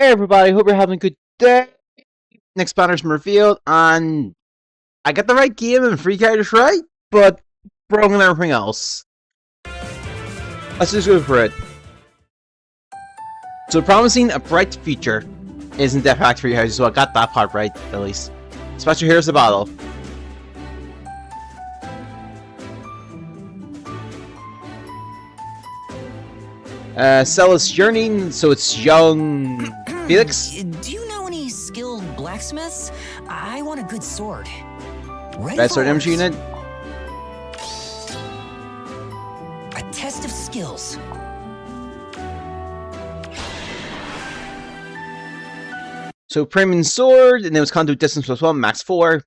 Hey everybody, hope you're having a good day. Next banner's been revealed, and I got the right game and free characters right, but wrong and everything else. Let's just go for it. So promising a bright future is in Death Factory Houses, so I got that part right, at least. Special Heroes the Battle. Cella's Yearning, so it's young Felix. Do you know any skilled blacksmiths? I want a good sword. Ready Red for Sword Image orders. Unit. A test of skills. So Premium Sword, and then it was Conduit Distance +1, max 4.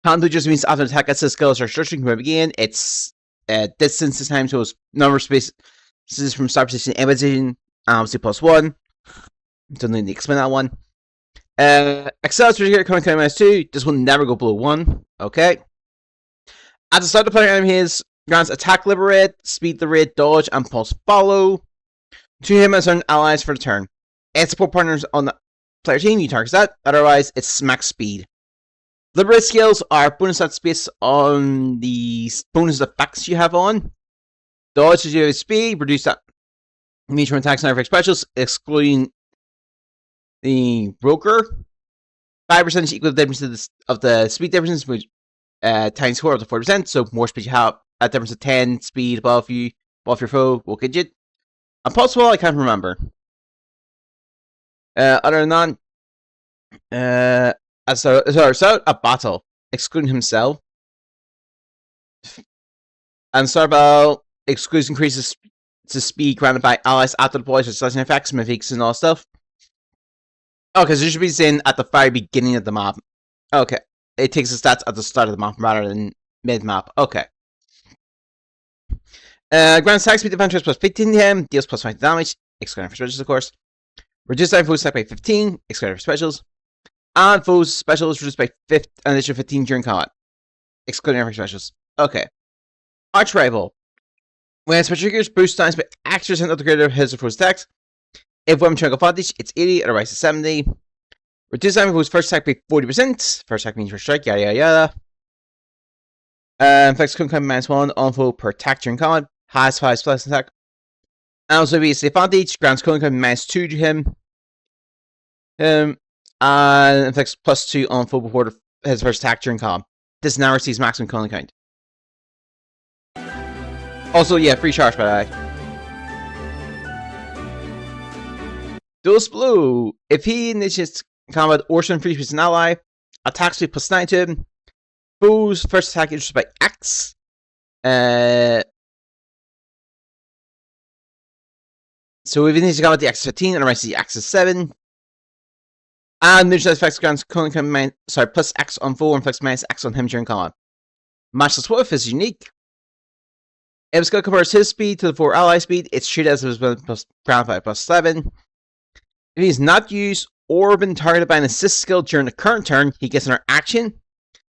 Conduit just means after attack gets the skills or structure can begin. It's distance this time, so it's number of spaces from start position and position, obviously +1. Don't need to explain that one. Accelerator here, coming -2. This will never go below 1. Okay. At the start of the player enemy his grants attack liberate, speed liberate, dodge, and pulse follow to him as an allies for the turn. And support partners on the player team, you target that. Otherwise, it's max speed. Liberate skills are bonus stats based on the bonus effects you have on. Dodge is your speed, reduce that means from attacks and effect specials, excluding the broker. 5% is equal to the difference of the speed difference, which times 4 up to 40%. So more speed you have, a difference of 10 speed above you, above your foe, will get you. And possible, I can't remember. Other than that, a battle, excluding himself. And start about excludes increases to speed granted by allies after the deploys, such effects, mythics, and all stuff. Okay, so you should be saying at the very beginning of the map. Okay, it takes the stats at the start of the map rather than mid-map. Okay. Grants attack speed defense +15 to him, deals +20 damage, excluding for specials, of course. Reduce time foes attack by 15, excluding for specials. And foes specials reduced by an additional 15 during combat, excluding for specials. Okay. Arch Rival. When special triggers, boost times by extra % of the greater his or foe's attacks. If weapon triangle advantage, it's 80, otherwise it's 70. Reduce time foes first attack by 40%. First attack means first strike, yada yada yada. Inflicts couldn't come -1 on foe per attack during combat. Has 5 plus attack. And also basically advantage, grants couldn't come -2 to him. And inflicts +2 on foe before his first attack during combat. This now receives maximum cooling count. Also, yeah, free charge by the way. Dose Blue. If he initiates combat or frees an ally, attack speed +9 to him. Foe's first attack is by X. So if he needs to combat the X 15, otherwise the X is 7. And neutral effects grants plus X on foe and flex -X on him during combat. Matchless Wolf is unique. If a skill converts his speed to the 4 ally speed, it's treated as if it was ground by +7. If he's not used or been targeted by an assist skill during the current turn, he gets another action,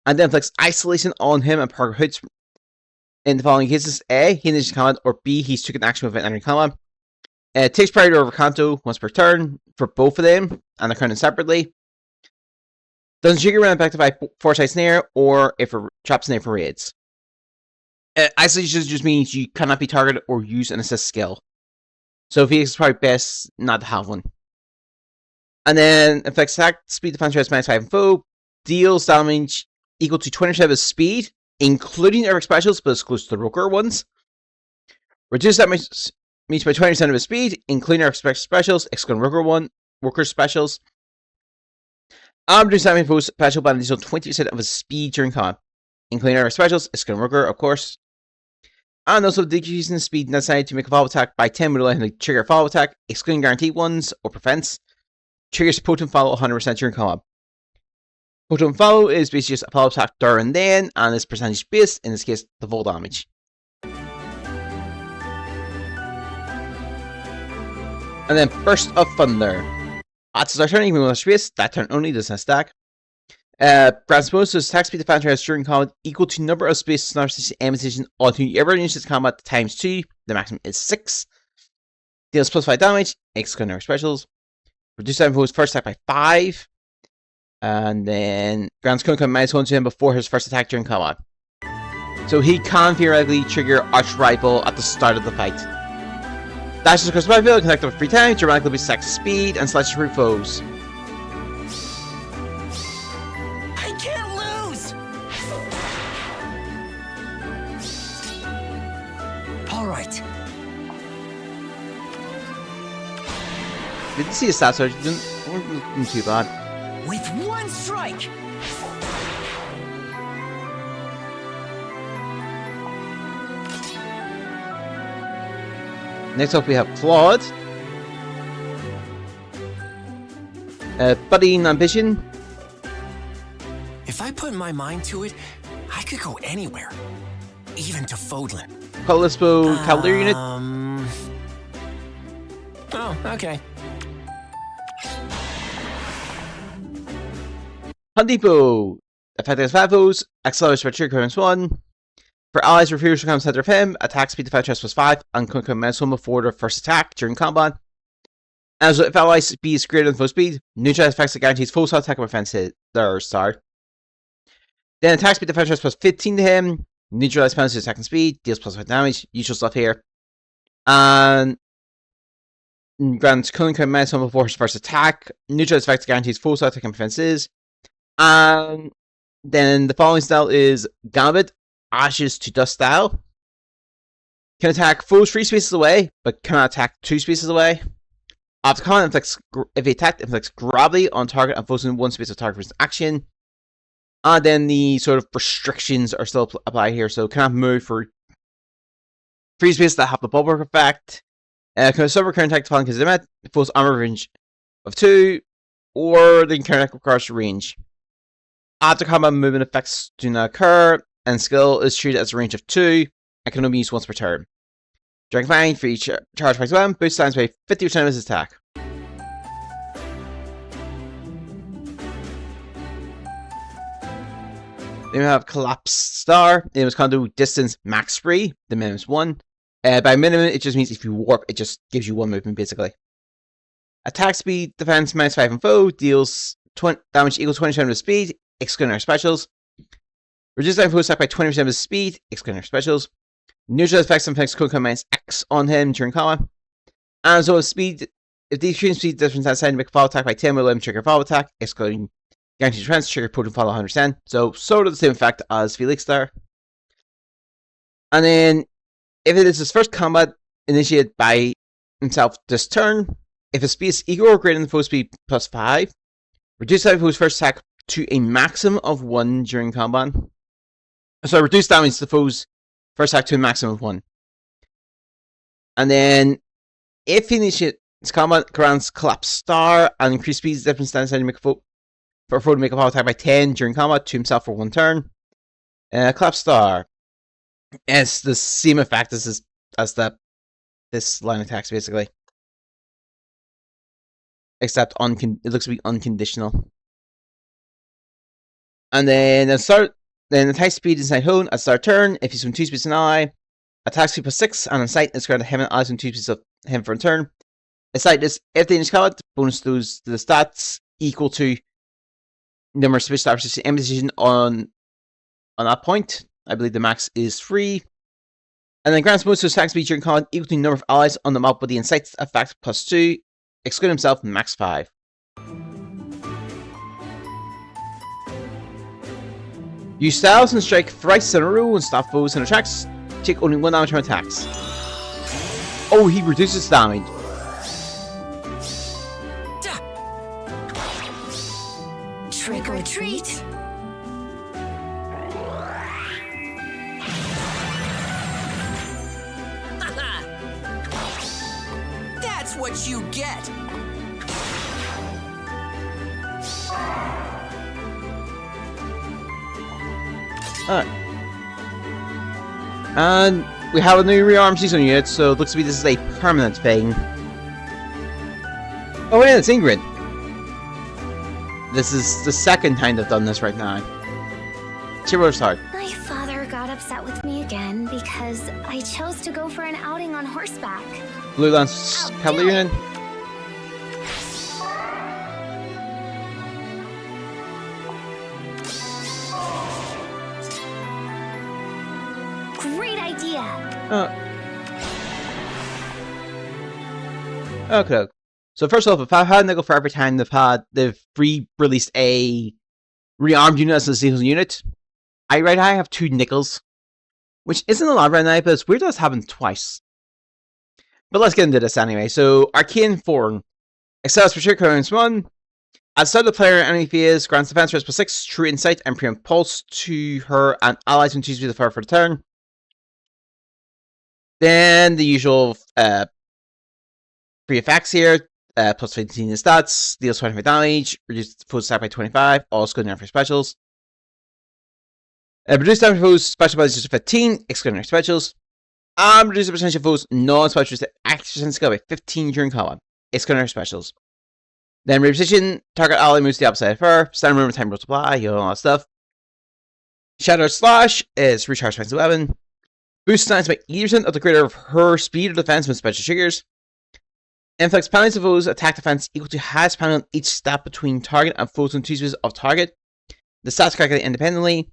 and then inflicts isolation on him and Parker Hoods. In the following cases: A, he initiates combat, or B, he's took an action without entering combat. It takes priority over Kanto once per turn for both of them, and they're counted separately. Doesn't trigger when affected by Foresight Snare, or if a trap snare for raids. Isolation just means you cannot be targeted or use an assist skill. So Felix is probably best not to have one. And then affects attack speed defense rate -5 and foe, deals damage equal to 20% of his speed, including Eric specials, but excludes the Roker ones. Reduce damage means by 20% of his speed, including Eric specials, excluding Roker specials. And reduce damage foes special by an additional 20% of his speed during combat, including Eric specials, excluding Roker, of course. And also decreasing the speed necessary to make a follow attack by 10 would allow him to trigger a follow attack, excluding guaranteed ones or prevents. Triggers Potent Follow 100% during combat. Potent Follow is basically just a follow attack there and then, and is percentage based, in this case, the full damage. And then Burst of Thunder. At the start turn, you can move space, that turn only, doesn't stack. Grants bonus to attack speed defense rate during combat equal to number of spaces and position on whoever initiates combat ×2. The maximum is 6. Deals +5 damage, excluding our specials. Reduce damage for his first attack by 5. And then grants Kunka -1 to him before his first attack during combat. So he can theoretically trigger Arch Rifle at the start of the fight. Dashes across the battlefield, connect up 3 times, dramatically boosts attack speed, and slashes through foes. I can't lose! Alright. Didn't see his stats, so it wasn't looking too bad. With one strike! Next up we have Claude. Budding Ambition. If I put my mind to it, I could go anywhere. Even to Fodlan. Colispo Cavalry Unit. Oh, okay. Hunt Depot. Effect against bad foes. Accelerates by trigger -1. For allies, refuse to come center of him. Attack speed defense chest +5. And can come -1 before their first attack during combat. As if allies speed is greater than full speed, neutralize effects that guarantees full shot attack or defense hit. Then attack speed defense chest +15 to him. Neutralize penalty to attack and speed. Deals +5 damage. Usual stuff here. And grants Cooling -1 before his first attack. Neutralize effects that guarantees full shot attack and defenses. And then the following style is Gambit, Ashes to Dust style. Can attack foes 3 spaces away, but cannot attack 2 spaces away. After combat, if he attacked, inflicts gravity on target and foes in 1 space of target for his action. And then the sort of restrictions are still applied here, so cannot move for 3 spaces that have the bulwark effect. Can suffer current attack upon his limit, foes armor range of 2, or the current attack requires range. After combat, movement effects do not occur, and skill is treated as a range of 2, and can only be used once per turn. During flying, for each charge by 1, boost stands by 50% of his attack. Then we have Collapse Star. It was condo distance max free, the minimum is 1. By minimum, it just means if you warp, it just gives you 1 movement basically. Attack speed, defense -5 on foe, deals damage equal to 20% of his speed, excluding our specials. Reduce damage foe attack by 20% of his speed, excluding our specials. Neutralize effects and effects could come -X on him during combat. And so speed, if the extreme speed difference outside to make a follow attack by 10 will let him trigger a follow attack, excluding guaranteed defense, trigger potent follow 100%. So sort of the same effect as Felix there. And then if it is his first combat initiated by himself this turn, if his speed is equal or greater than foe speed +5, reduce damage foe's first attack to a maximum of 1 during combat. So reduce damage to foe's first attack to a maximum of 1. And then if he initiates combat, grants Collapse Star and increase speed difference stands to make a foe for a foe to make a power attack by 10 during combat to himself for 1 turn. Collapse Star. It's the same effect as this line of attacks basically. Except it looks to be unconditional. And then attack speed inside hone at start turn. If he's from 2 spaces an ally, attack speed +6 and on sight is granted him and allies from 2 spaces of him for a turn. A sight is if they initiate combat, bonus to the stats equal to number of space stats in position on that point. I believe the max is 3. And then grants bonus to attack speed during combat equal to the number of allies on the map with the insights effect +2, exclude himself max 5. Use styles and strike thrice in a row and stop foes and attacks. Take only 1 damage from attacks. Oh, he reduces damage. Trick or treat. That's what you get. Alright. And we have a new rearm season unit, so it looks to be this is a permanent thing. Oh yeah, it's Ingrid. This is the second time they've done this right now. Cheers hard. My father got upset with me again because I chose to go for an outing on horseback. Blue Lance Cavalry Unit. Okay. So first off, if I had nickel for every time they've re-released a rearmed unit as a single unit, I have 2 nickels, which isn't a lot right now, but it's weird that it's happened twice. But let's get into this anyway. So Arcane Form excels for sure currents 1. At the start of the player enemy phase, grants defense rest +6, true insight, and pre-impulse to her and allies when chooses to fire for the turn. Then the usual free effects here. Plus 15 in stats, deals 25 damage, reduces foe's attack by 25, also good enough for specials. Reduce damage for foe's special abilities to 15, excluding specials. Reduce the percentage of foe's non-special action skill by 15 during combat, excluding specials. Then reposition, target ally moves to the opposite of her, stand room time multiply, all that stuff. Shadow Slash is recharge defensive weapon. Boost stands by 80% of the greater of her speed or defense with special triggers. Inflicts penalties to foes attack defense equal to highest penalty on each stat between target and foes on 2 spaces of target. The stats calculate independently.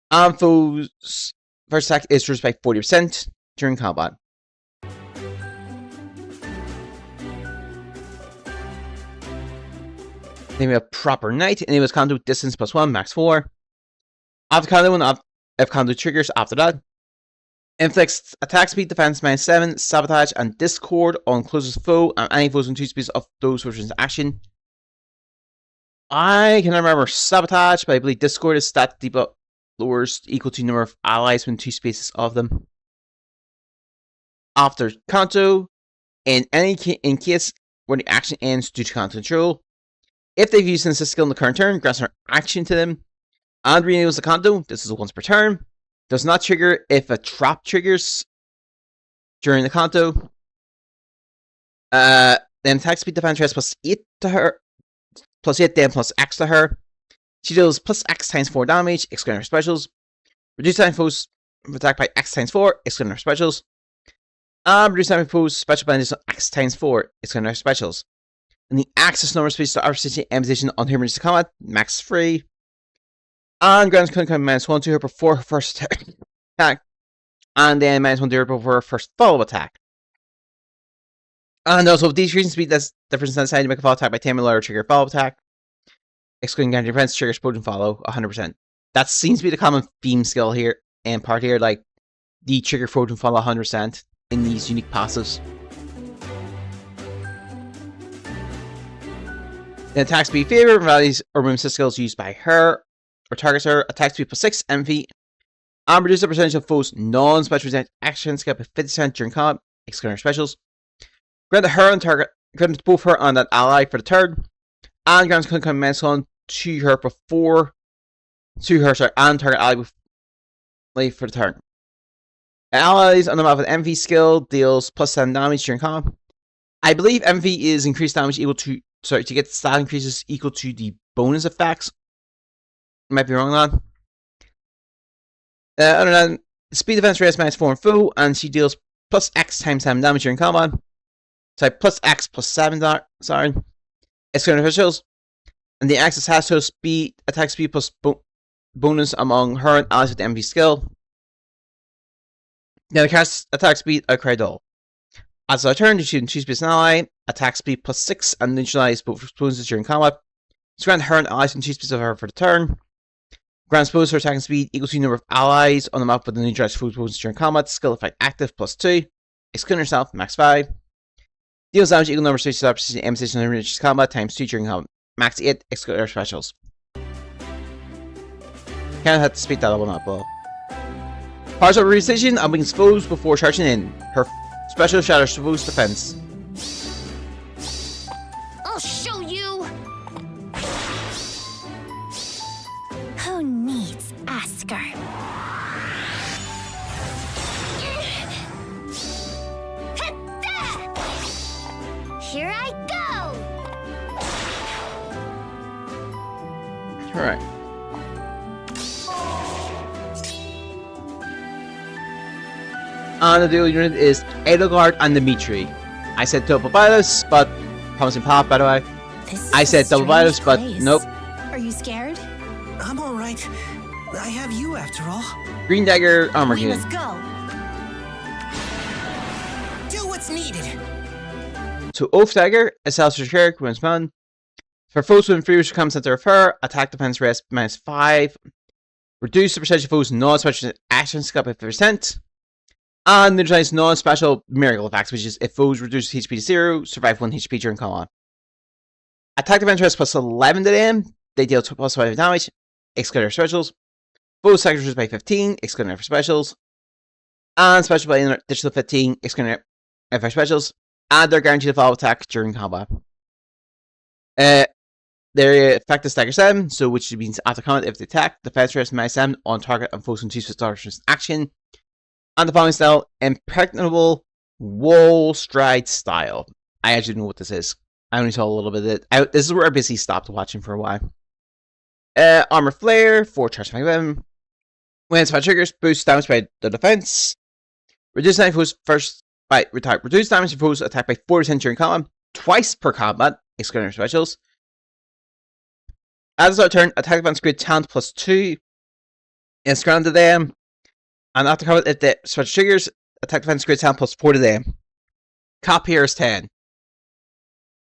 And foes' first attack is reduced by 40% during combat. Then we have Proper Knight, enables conduit distance +1, max 4. After conduit, if conduit triggers after that. Inflicts attack speed, defense -7, sabotage, and discord on closest foe and any foes in 2 spaces of those which is action. I can remember sabotage, but I believe discord is stat debuff lowers equal to number of allies within 2 spaces of them. After Kanto, in case where the action ends due to Kanto control, if they've used this skill in the current turn, grants an action to them, and renews the Kanto. This is once per turn. Does not trigger if a trap triggers during the Kanto. Then attack speed defense rest +8 to her, +8 then +X to her. She deals +X times 4 damage, excluding her specials. Reduce time foes attack by X times 4, excluding her specials. Reduce time foes special benefits on X times 4, excluding her specials. And the access number space to opportunity and position on her emergency combat, max 3. And grants -1 to her before her first attack. And then -1 to her before her first follow-up attack. And also, decreasing speed, that's difference in the side to make a follow attack by 10 or trigger follow-up attack. Excluding guaranteed defense, trigger explode and follow 100%. That seems to be the common theme skill here and part here, like the trigger float and follow 100% in these unique passives. The attack speed favor values or moves skills used by her or targets her. Attack speed +6 MV. And reduce the percentage of foes non-special action skill by 50% during combat, excluding her specials. Grant her and target, grant both her and that ally for the turn. And grants -1 to her before, and target ally for the turn. Allies on the map with MV skill deals +7 damage during combat. I believe MV is increased damage equal to, to get stat increases equal to the bonus effects. Might be wrong on that. Other than speed defense rate -4 on foe, and she deals +X times 7 damage during combat. Sorry, +X +7, sorry. Excluding officials. And the axis has to speed, attack speed plus bonus among her and allies with the MV skill. Now the cast attack speed of Cradle. As a turn, to shoot and choose an ally, attack speed +6 and neutralize both bonuses during combat. So grant her and allies and choose of her for the turn. Grants bonus for attacking speed equal to the number of allies on the map with the neutralized food bonus during combat. Skill effect active +2. Excluding herself, max 5. Deals damage equal number of stages of aim station in reaches combat times 2 during combat. Max 8, excluding her specials. Can't have to speed that one up, though. Partial precision and weakens foes before charging in. Her special shatters foes defense. I'll show you! Who needs Asker? Here I go! Alright. And the dual unit is Edelgard and Dimitri. I said double virus, but promising pop, by the way. I said double virus, but nope. Are you scared? I'm alright. I have you after all. Green Dagger armor We unit. must go. what's needed. So Oath Dagger, a self-destruct character when spawned. For foes within 3 which comes center of her, attack defense rest -5. Reduce the percentage of foes non-special actions by 50%. And neutralize non-special miracle effects, which is if foes reduce HP to 0, survive 1 HP during combat. Attack defense rest +11 to them. They deal +5 damage, excluding their specials. Foes sacrifice by 15, excluding their specials. And special by an additional 15, excluding their specials. And they're guaranteed to follow attack during combat. Their effect is stagger 7, so which means after combat, if they attack, defense rest -7 on target and foes into special action. And the following style, impregnable wall stride style. I actually know what this is. I only saw a little bit of it. This is where I basically stopped watching for a while. Armor flare, 4 charge my weapon. When spell triggers, boost damage by the defense. Reduce damage foes first by retire. Reduce damage to foes attack by 40% during combat, twice per combat, excluding specials. At the start of turn, attack defense grid talent +2 is granted to them. And after combat, if the special triggers, attack defense grid talent +4 to them. Cap here is 10.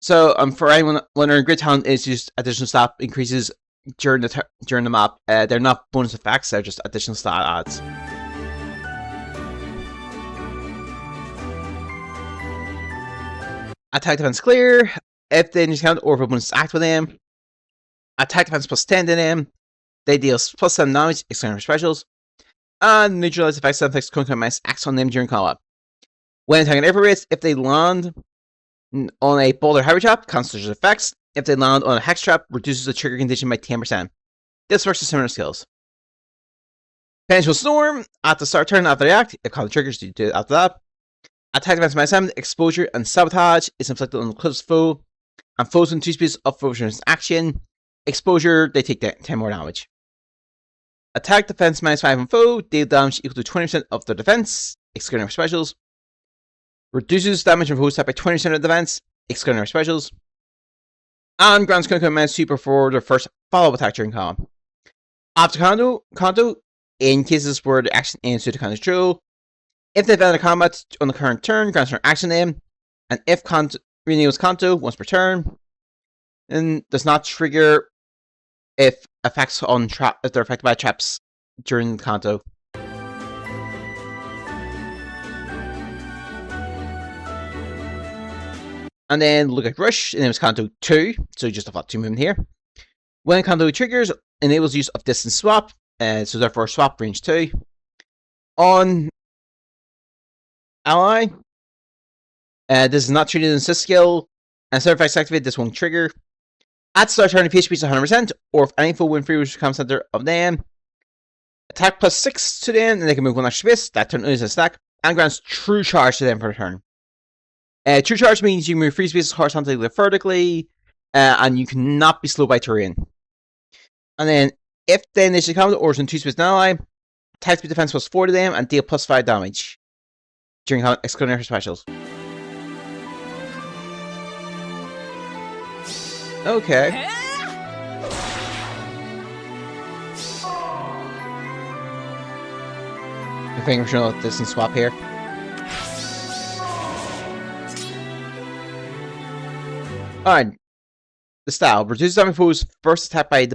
So for anyone wondering, grid talent is just additional stat increases during the map. They're not bonus effects; they're just additional stat adds. Attack defense clear if the enemy count or if a bonus act with them. Attack defense +10 to them. They deal +7 damage, excluding specials. And neutralize effects and effects content acts on them during combat. When attacking every race, if they land on a boulder heavy trap, concentrates effects. If they land on a hex trap, reduces the trigger condition by 10%. This works with similar skills. Penetrable Storm, at the start turn after the act, if called triggers, you do it after that. Attack defense -7, exposure and sabotage is inflicted on the closest foe, and foes in 2 speeds of foe's action. Exposure, they take 10 more damage. Attack defense -5 on foe, deal damage equal to 20% of their defense, excluding their specials. Reduces damage from foes attack by 20% of the defense, excluding their specials. And grants command super for their first follow-up attack during combat. After Kanto, in cases where the action ends due to Kanto's control, if they fail the combat on the current turn, grants an action name, and if Kanto renews Kanto once per turn, then does not trigger if effects on if they're affected by traps during Kanto. And then look at Rush, and it was Kanto 2, so just a flat 2 movement here. When Kanto triggers, enables use of distance swap, so therefore swap range 2. On Ally, this is not treated as a skill, and so if I activate, this won't trigger. At start turn, if HP is 100%, or if any foe win free which comes center of them, attack +6 to them, and they can move 1 extra space. That turn is a stack, and grants true charge to them for the turn. True charge means you move free spaces horizontally or vertically, and you cannot be slowed by terrain. And then, if the initiative comes or is in 2 space ally, attack speed defense +4 to them, and deal +5 damage during excluding her specials. Okay. I think we're gonna let this and swap here. Alright. The style. Reduces damage foes first attack by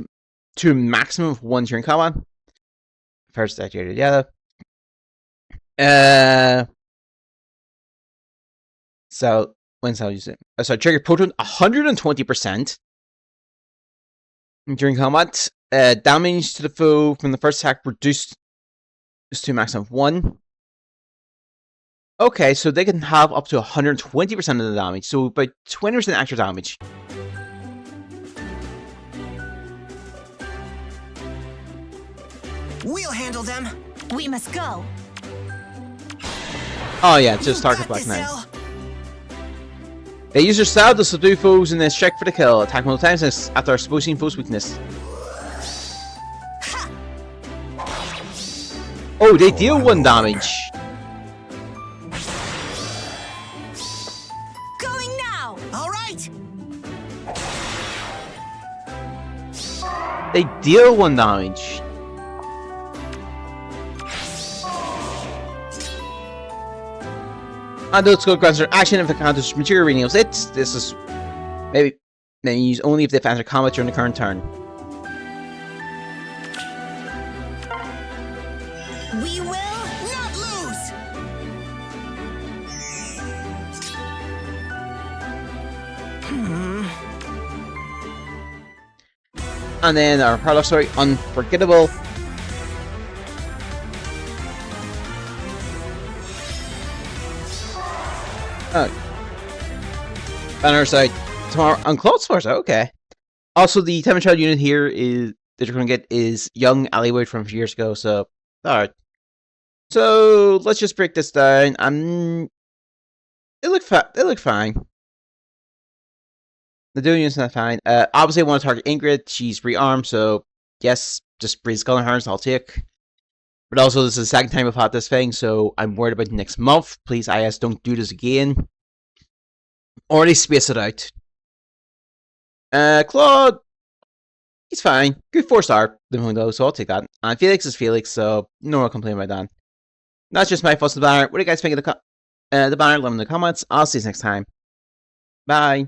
to a maximum of 1 during combat. First attack, yada. So when's I'll use it? So trigger potent 120% during combat. Damage to the foe from the first attack reduced to a maximum of 1. Okay, so they can have up to 120% of the damage, so about 20% extra damage. We'll handle them. We must go. Oh yeah, just target Black Knight. They use their style to subdue foes and then strike for the kill. Attack multiple times after exposing foes' weakness. Oh, they deal 1 damage. Going now. All right. They deal 1 damage. And those skill grants are action if encounters material reading of it. This is maybe use only if they've entered combat during the current turn. We will not lose. And then our Harlock story, Unforgettable. Banner side tomorrow on Clothes Force. Okay. Also, the Time Child unit here is that you're going to get is young Alleyway from a few years ago. So, alright. So let's just break this down. It looked fine. The dual unit's not fine. Obviously, I want to target Ingrid. She's rearmed, so yes, just breeze gun harness. I'll take. But also, this is the second time I've had this thing, so I'm worried about next month. Please, IS, don't do this again. Or at least space it out. Claude, he's fine. Good 4-star, though, so I'll take that. And Felix is Felix, so no more complaint about that. That's just my fuss of the banner. What do you guys think of the banner? Let me know in the comments. I'll see you next time. Bye.